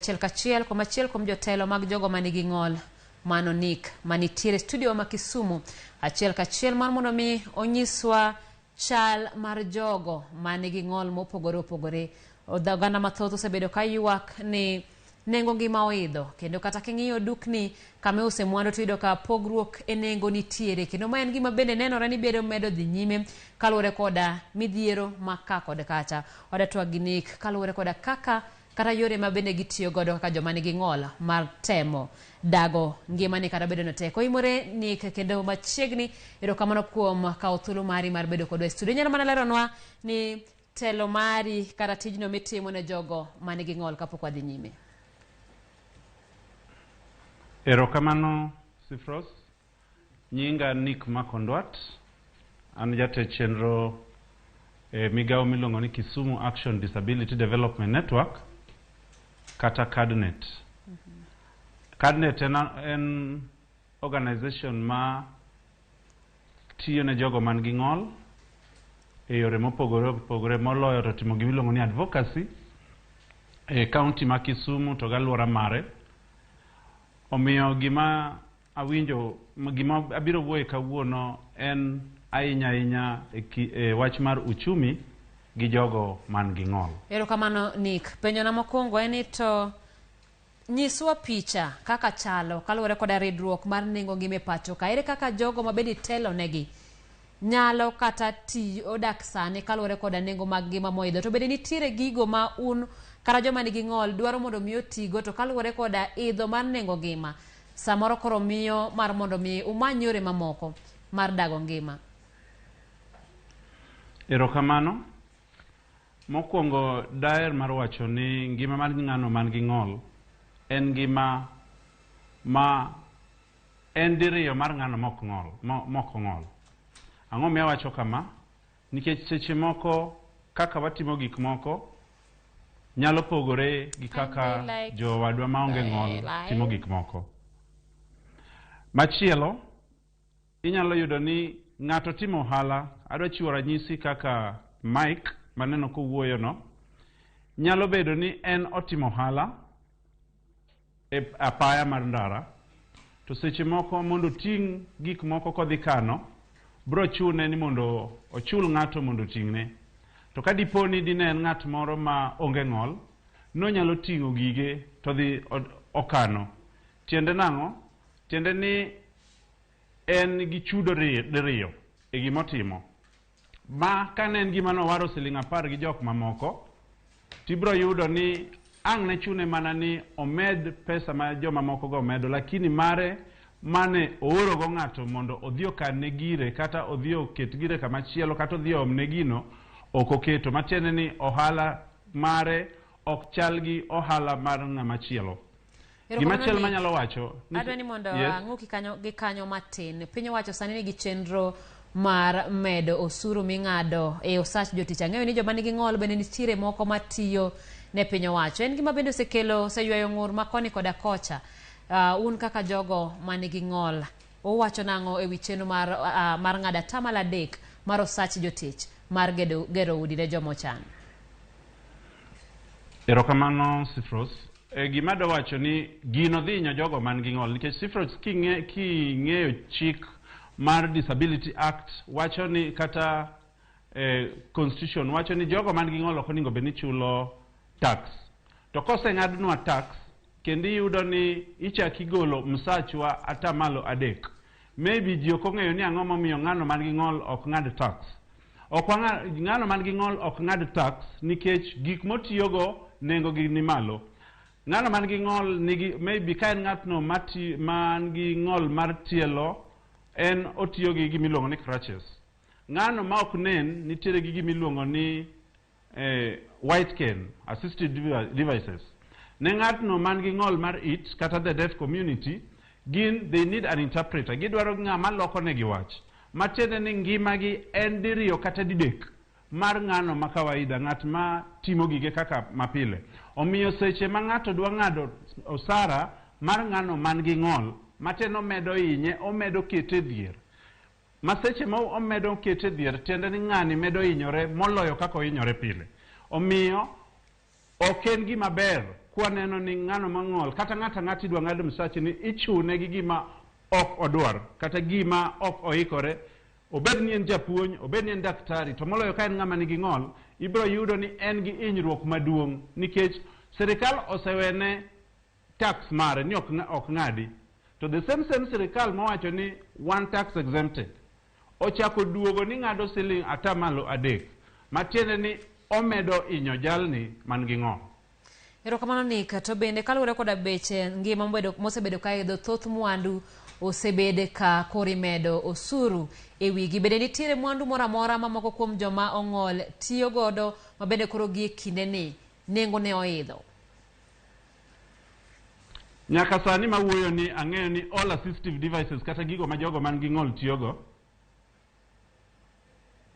Achiel kachiel kuom jotelo mag jogo manigi ng'ol manonik manitiere studio ma Kisumu achiel kachiel mar mondo mi onyiswa chal mar jogo manigi ng'ol mopogore opogore. Oganda mathoth osebedo ka ywak ni nengo ngima oidho, kendo kata king'iyo dukni kama use mwandu tuyudo ka pogruok e nengo nitiere, kendo ma en gima bende nenore ni bedo medo dhi nyime kaluwore koda midhiero ma ka kod kacha. Oda TWAK kaluwore koda kaka kata yore ma bende gitiyo godo kaka joma nigi ng'ol mar temo dago ngimani kata bedo no tek. Oimore ni kendo machiegni erokamano kuom kawo thuolo mari mar bedo kodwa e studio. Nyalo mana leronwa ni telo mari kata tijno mitimo ne jogo manigi ng'ol kapok wadhi nyime. Erokamano Sifros, nyinga Nick Makondwat, an jatend chenro migawo miluongo ni Kisumu Action Disability Development Network kata KADDNET. KADDNET en organization ma tiyo ne jogo man gi ng'ol e yore mopogore opogore, moloyo to timo gimiluongo ni advocacy e county ma Kisumu to galwora mare. Omiyo gima awinjo, gima abiro wuoye kawuono en ahinya e wach mar uchumi gi jogo man gi ng'ol. Erokamano Nick. Penjona mokwongo en ni to nyiswa picha kaka chalo kaluwore koda ridruok mar nengo ngima e pacho ka. Ere kaka jogo ma bende telo negi nyalo kata odak sani kaluwore koda nengo mag ngima moidho, to bende nitiere gigo ma un kata joma nigi ng'ol dwaro mondo mi otigo to kaluwore koda idho mar nengo ngima samoro koro miyo mar mondo mi umany yore mamoko mar dago ngima. Erokamano. Mokwongo daer mar wacho ni ngima mar ng'ano man gi ng'ol en ngima ma en diriyo mar ng'ano mok ng'ol. Ang'o miyo wacho kama? Nikech seche moko kaka watimo gik moko nyalo pogore gi kaka jowadwa maonge ng'ol timo gik moko. Machielo, inyalo yudo ni ng'ato timo ohala, adwa chiwo ranyisi kaka Mike maneno kowuoyo no, nyalo bedo ni en otimo ohala e apaya mar ndara, to seche moko mondo ting' gik moko kodhi kano, bro chune ni mondo ochul ng'ato mondo ting'ne. To ka diponi dine en ng'at moro ma onge ng'ol, nonyalo ting'o gige to dhi okano. Tiende nang'o? Tiende ni en gi chudo diriyo e gimotimo. Ma kane en gima nowaro siling' 10 gi jok mamoko, tibro yudo ni ang' ne chune mana ni omed pesa ma joma moko go medo, lakini mare mane ooro go ng'ato mondo odhi okan ne gire kata odhi oket gire kama chielo kata odhi omne gino ok oketo. Matiende ni ohala mare ok chal gi ohala mar ng'ama chielo. Gima chielo manyalo wacho adwa ni mondo ang'uki kanyo matin. Piny owacho sani nigi chenro mar medo osuru ming'ado e osach jotich. Ang'eyo ni joma nigi ng'ol bende nitiere moko matiyo ne piny owacho. En gima bende oseywayo ng'ur ma koni koda kocha. Un kaka jogo manigi ng'ol, owacho nang'o e wi chenro mar ng'ado atamalo 3 mar osach jotich mar gero udi ne jomochan? Erokamano Sifros. Gima do wacho ni gino dhi nyo jogo man gi ng'ol, nikech Sifros king'eyo chik mar Disability Act wacho ni kata Constitution wacho ni jogo man gi ng'ol ok onego bed ni chulo tax. To koseng'adnwa tax kendo iyudo ni ichaki golo msachwa atamalo 3, maybe ji ok ong'eyo ni ang'o momiyo ng'ano man gi ng'ol ok ng'ad tax. Ng'ano man gi ng'ol ok ng'ad tax nikech gik motiyogo nengo gi ni malo. Ng'ano man gi ng'ol nigi maybe ka en ng'atno man gi ng'ol mar tielo, en otiyo gi gimiluongo ni crutches. Ng'ano ma ok nen nitiere gi gimiluongo ni white cane assisted devices. Ne ng'atno man gi ng'ol mar it kata the deaf community, they need an interpreter. Gidwaro ng'ama loko negi wach. Matiende ni ngimagi en diriyo kata didek mar ng'ano ma kawaida, ng'at ma timo gige kaka mapile. Omiyo seche ma ng'ato dwa ng'ado osara mar ng'ano man gi ng'ol, mateno omedo hinye, omedo kete dhier. Maseche ma omedo kete dhier, tiende ni ng'ani medo hinyore moloyo kaka ohinyore pile. Omiyo ok en gima ber kwaneno ni ng'ano mang'ol kata ng'ati dwa ng'ado msachi ni ichune gi gima ok odwar kata gima ok oikore, obed ni en japuonj, obed ni en daktari, to moloyo ka en ng'ama nigi ng'ol, ibiro yudo ni en gi hinyruok maduong' nikech sirikal osewene tax mare ni ok ng'adi. To the same sirikal mowacho ni one tax exempted ochako duogo ni ng'ado siling atamalo 3, matiende ni omedo inyo jalni man gi ng'ol. Erokamano Nick, to bende kaluwore koda beche ngima mosebedo ka idho thoth mwandu osebede ka kori medo osuru e wigi, bende nitiere mwandu moro amora mamoko kuom joma ong'ol tiyo godo mabende koro gi kinde ni nengo ne oidho? Nyaka sani mawuoyo ni ang'eyo ni all assistive devices kata gigo ma jogo man gi ng'ol tiyogo.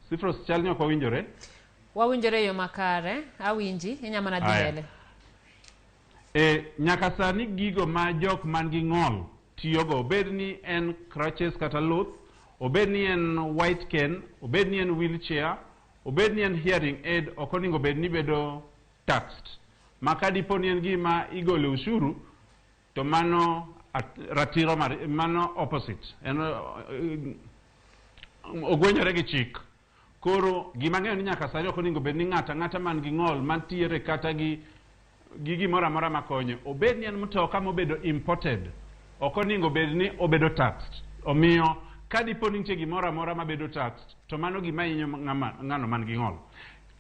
Sifros chal ni ok wawinjore? Wawinjore yo makare, awinji, inyama na dhiele. Nyaka sani gigo ma jok man gi ng'ol tiyogo, obed ni en crutches kata luth, obed ni en white cane, obed ni en wheelchair, obed ni en hearing aid, ok onego bed ni bedo taxed. Maka dipo ni en gima igolo ushuru, to mano ratiro mano opposite. Ogwenyore gi chik. Koro gima ng'eyo ni nyaka sani ok onego bed ni ng'ata man gi ng'ol mantiere kata gi gimoro amora makonyo, obed ni en mtoka mobedo imported, ok onego bed ni obedo taxed. Omiyo ka dipo ni nitie gimoro amora mabedo taxed, to mano gima hinyo ng'ano man gi ng'ol.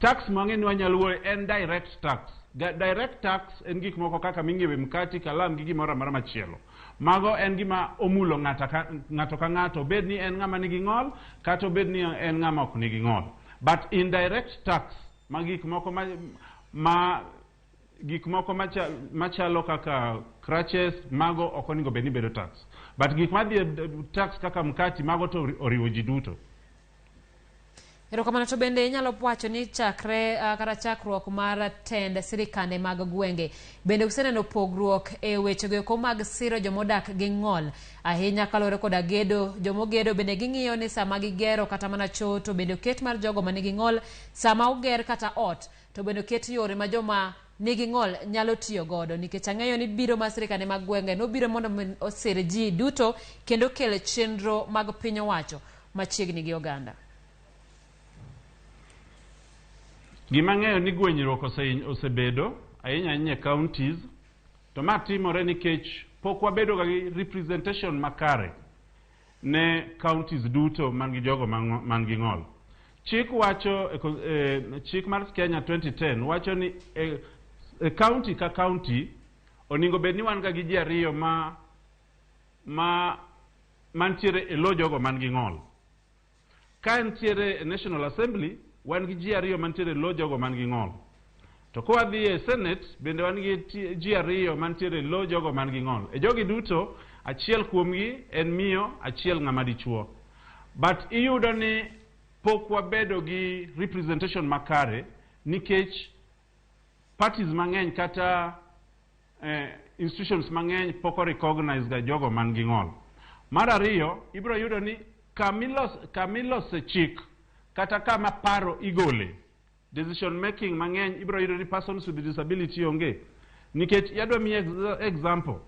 Tax mang'e ni wanyalo wuoyo en direct tax. Direct tax en gik moko kaka ming'iewe mkati, kalam gi gimoro amora machielo. Mago en gima omulo ng'ato ka ng'ato, obed ni en ng'ama nigi ng'ol kata obed ni en ng'ama ok nigi ng'ol. But indirect tax ma gik moko machalo kaka crutches, mago ok onego bed ni bedo tax. But gik madhi tax kaka mkati, mago to oriwo ji duto. Erokamano, to bende inyalo wacho ni chakre kata chakruok mar tend sirikande mag gwenge bende useneno pogruok e wechego eko mag siro jomodak gi ng'ol, ahinya kalore koda gedo. Jomogedo bende ging'iyo ni sama gigero kata mana cho to bende oket mar jogo manigi ng'ol, sama oger kata ot to bende oket yore ma joma nigi ng'ol nyalo tiyo godo, nikech ang'eyo ni biro mar sirikande mag gwenge nobiro mondo osir ji duto kendo kel chenro mag piny owacho machiegni gi oganda. Gima ng'eyo ni gwenyruok osebedo ahinya e counties, to ma timore nikech pok wabedo gi representation makare ne counties duto man gi jogo man gi ng'ol. Chik wacho chik mar Kenya 2010 wacho ni county ka county onego bed ni wan ga gi ji ariyo mantiere e lo jogo man gi ng'ol. Ka ntiere National Assembly, wan gi ji ariyo mantiere lo jogo man gi ng'ol. To kwa dhi e Senate bende wan gi ji ariyo mantiere lo jogo man gi ng'ol. E jogi duto achiel kuomgi en miyo, achiel ng'ama dichuo. But iyudo ni pok wabedo gi representation makare nikech parties mang'eny kata institutions mang'eny pok recognize ga jogo man gi ng'ol. Mar ariyo, ibiro yudo ni kamilose chik kata kama paro igole, decision making mang'eny ibiro yudo ni persons with disability onge. Nikech yadwa mi example,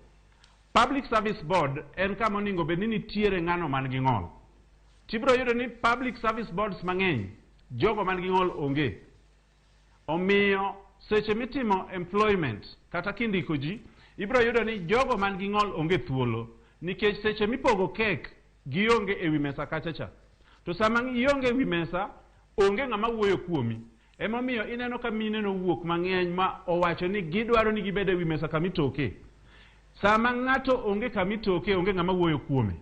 Public Service Board en kama onego bed ni nitiere ng'ano man gi ng'ol. Tibiro yudo ni Public Service Boards mang'eny jogo man gi ng'ol onge. Omiyo seche mitimo employment kata kindiko ji, ibiro yudo ni jogo man gi ng'ol onge thuolo, nikech seche mipogo kek gionge e wi mesa kachacha. To sama ionge e wi mesa, onge ng'ama wuoyo kuomi. Emomiyo ineno ka mine nowuok mang'eny ma owacho ni gidwaro ni gibede e wi mesa kamitoke. Sama ng'ato onge kamitoke, onge ng'ama wuoyo kuome.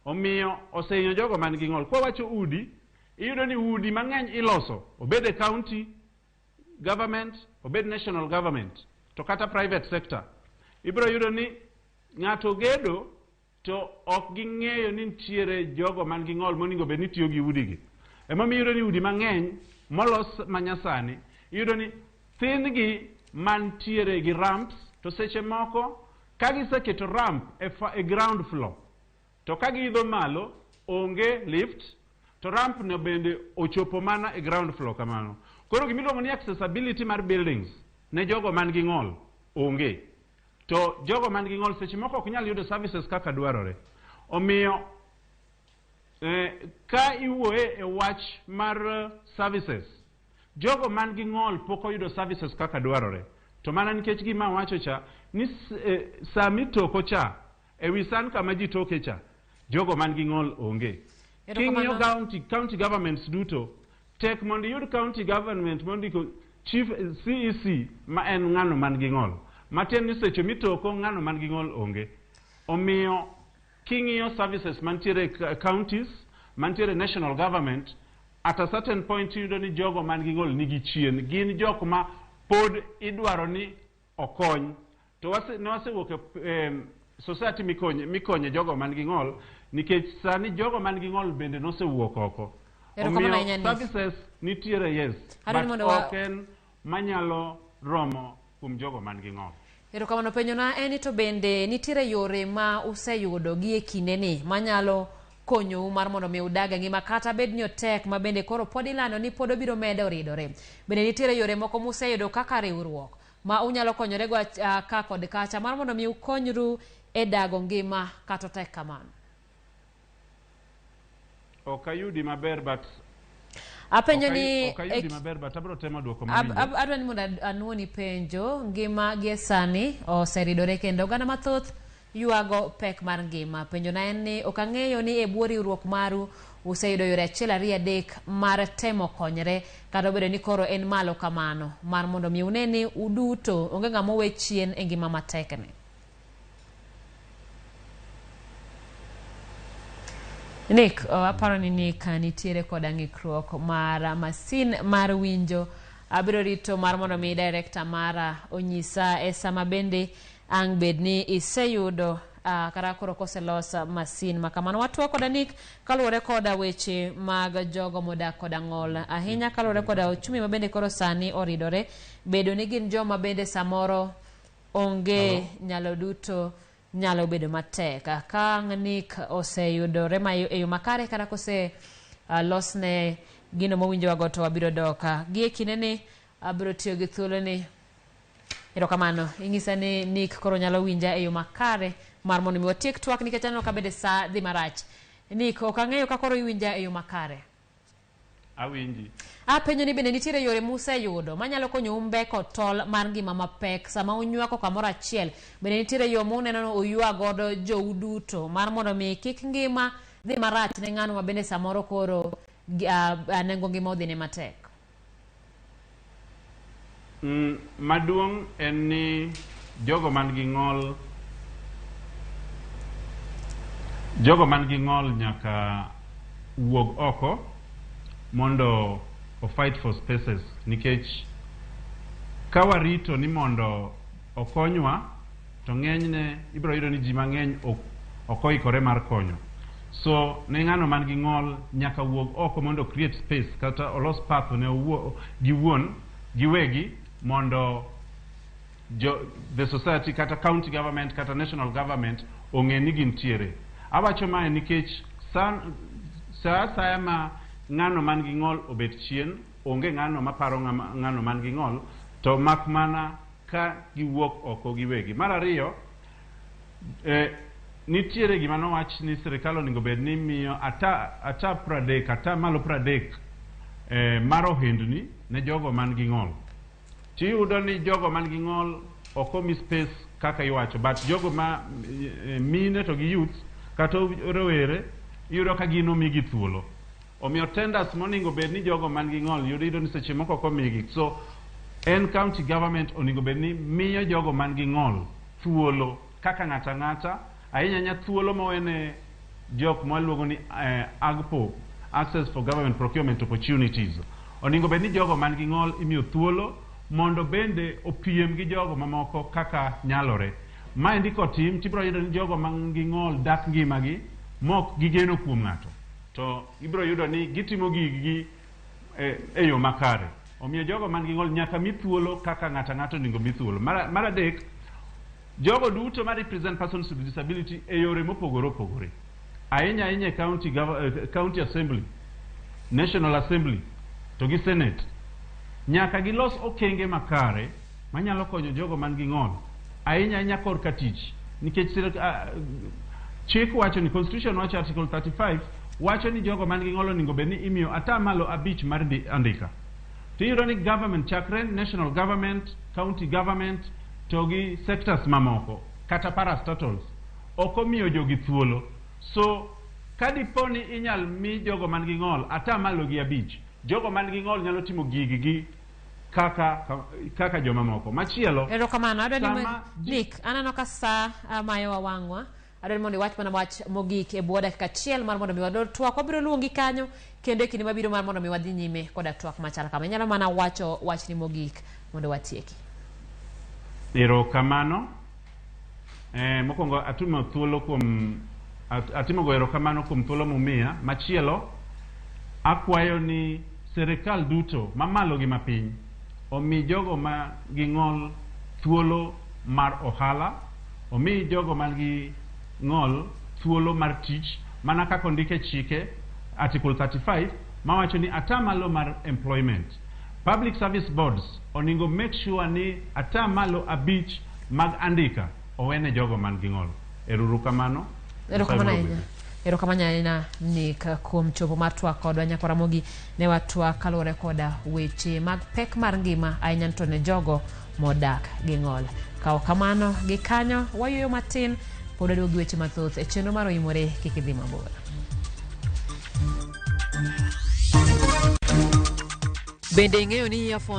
Omiyo osehinyo jogo man gi ng'ol. Kwa wacho udi, iyudo ni udi mang'eny iloso, obede county government, obed national government, to kata private sector. Ibiro yudo ni ng'ato gedo to ok ging'eyo ni nitiere jogo man gi ng'ol monego bed ni tiyo gi udigi. Emomiyo iyudo ni udi mang'eny molos manyasani, iyudo ni thin gi mantiere gi ramps, to seche moko ka giseketo ramp e ground floor, to ka giidho malo onge lift, to ramp no bende ochopo mana e ground floor kamano. Koro gimiluongo ni accessibility mar buildings ne jogo man gi ng'ol onge. To jogo man gi ng'ol seche moko ok nyal yudo services kaka dwarore. Omiyo ka iwuoye e wach mar services, jogo man gi ng'ol pok oyudo services kaka dwarore. To mana nikech gima wacho cha ni sami toko cha ewi san kama ji toke cha jogo man gi ng'ol onge. King'iyo county governments duto tek mondo yud county government mondo chief CEC ma en ng'ano man gi ng'ol. Matin ni seche mitoko ng'ano man gi ng'ol onge. Omiyo king'iyo services mantiere counties, mantiere national government, at a certain point yudo ni jogo man gi ng'ol nigi chien. Gin jok ma pod idwaro ni okony. To ne wasewuok society mikonye jogo man gi ng'ol, nikech sani jogo man gi ng'ol bende nosewuok oko. Omiyo services nitiere yes, but ok en manyalo romo kuom jogo man gi ng'ol. Erokamano penjona en to bende nitiere yore ma useyudo gi e kinde ni manyalo konyo mar mondo mi udag ngima kata bed ni otek ma bende koro pod ilando ni pod obiro medo ridore. Bende nitiere yore moko museyudo kaka riwruok ma unyalo konyore go ka kod kacha mar mondo mi ukonyru e dago ngima kata tek kamano. Okayudi maber but apenjo ni okayudi maber but abro temo duoko mang'eny. Adwa ni mondo anuoni penjo ngima gie sani oseridore kendo oganda mathoth yuago pek mar ngima. Penjo na en ni ok ang'eyo ni e bwo riwruok maru useyudo yore achiel ariyo adek mar temo konyre kata obedo ni koro en malo kamano mar mondo mi une ni uduto onge ng'ama owe chien e ngima matek ni. Nick, aparo ni Nick nitiere koda ng'ikruok mar masin mar winjo. Abiro rito mar mondo mi director mara onyisa e sama bende ang' bed ni iseyudo kara koro koselos masin makamano. Watwa koda Nick kaluwore koda weche mag jogo modak koda ng'ol ahinya kaluwore koda Ochumi mabende koro sani oridore. Bedo ni gin joma bende samoro onge nyalo duto nyalo bedo matek. Ka Nick oseyudore e yo makare kata kose losne gino mowinjo wago to wabiro doka. Gie kinde ni abiro tiyo gi thuolo ni. Erokamano, ing'isa ni Nick koro nyalo winja e yo makare mar mondo mi watiek twak nikech aneno ka bende sa dhi marach. Nick, ok ang'eyo ka koro iwinja e yo makare. Awinji. Penjo ni bende nitiere yore museyudo manyalo konyo umbeko tol mar ngima mapek sama unywako kamoro achiel. Bende nitiere yo muneno no uywa godo jou duto mar mondo mi kik ngima dhi marach ne ng'ano ma bende samoro koro nengo ngima odhi ne matek. Maduong' en ni jogo man gi ng'ol nyaka wuog oko mondo o fight for spaces, nikech ka warito ni mondo okonywa to ng'enyne ibiro yudo ni ji mang'eny ok oikore mar konyo. So ne ng'ano man gi ng'ol nyaka wuog oko mondo create space kata olos path ne giwuon giwegi mondo the society kata county government kata national government ong'e ni gintiere. Awacho mae nikech sa asaya ma ng'ano man gi ng'ol obet chien onge ng'ano maparo ng'ano man gi ng'ol to mak mana ka giwuok oko giwegi. Mar ariyo, nitiere gima nowach ni sirikal onego bed ni miyo ata pradek ata malo pradek mar ohendni ne jogo man gi ng'ol. Tiyudo ni jogo man gi ng'ol ok omi space kaka iwacho, but jogo ma mine to gi youth kata rowere iyudo ka gin omigi thuolo. Omiyo tenders monego bed ni jogo man gi ng'ol yudo ni seche moko ok omigi. So en county government onego bed ni miyo jogo man gi ng'ol thuolo kaka ng'ata ng'ata, ahinya thuolo mowene jok mwaluongo ni AGPO, Access for Government Procurement Opportunities. Onego bed ni jogo man gi ng'ol imiyo thuolo mondo bende opiem gi jogo mamoko kaka nyalore. Maendi kotim tibiro yudo ni jogo man gi ng'ol dak ngimagi mok gigeno kuom ng'ato. To ibiro yudo ni gitimo gigi e yo makare. Omiyo jogo man gi ng'ol nyaka mi thuolo kaka ng'ata ng'ato onego mi thuolo. Mar adek, jogo duto ma represent persons with disability e yore mopogore opogore. Ahinya e county assembly, national assembly, to gi senate. Nyaka gilos okenge makare manyalo konyo jogo man gi ng'ol ahinya kor katich nikech chik wacho ni constitution wacho article 35 wacho ni jogo man gi ng'ol onego bed ni imiyo atamalo 5 mar andika. Tiyudo ni government chakre national government, county government to gi sectors mamoko kata parastatals ok omiyo jogi thuolo. So kadiponi inyal mi jogo man gi ng'ol atamalo gi 5, jogo man gi ng'ol nyalo timo gigi kaka joma moko. Machielo erokamano adwani Nick anano ka sa mayo wawang'wa. Adwani mondo iwach mana wach mogik e bwo dakika achiel mar mondo mi wador twak. Wabiro luongi kanyo kendo e kinde mabiro mar mondo mi wadhi nyime koda twak machal kama. Inyalo mana wacho wachni mogik mondo watieki. Erokamano. Mokwongo atimogo erokamano kuom thuolo mumiya. Machielo akwayo ni serikal duto mamalo gi mapiny omi jogo ma gi ng'ol thuolo mar ohala, omi jogo man gi ng'ol thuolo mar tich, mana kaka ondike chike article 35 mawacho ni atamalo mar employment. Public service boards oningo make sure ni atamalo 5 mag andika owene jogo man gi ng'ol. Erokamano. Erokamano ahinya Nick kuom chopo mar twak kodwa nyako Ramogi ne watwak kaluwore koda weche mag pek mar ngima ahinya to ne jogo modak gi ng'ol. Kawo kamano gi kanyo wayueyo matin pod waduogo gi weche mathoth e chenro mar Oimore kik idhi mabor. Bende ing'eyo ni earphones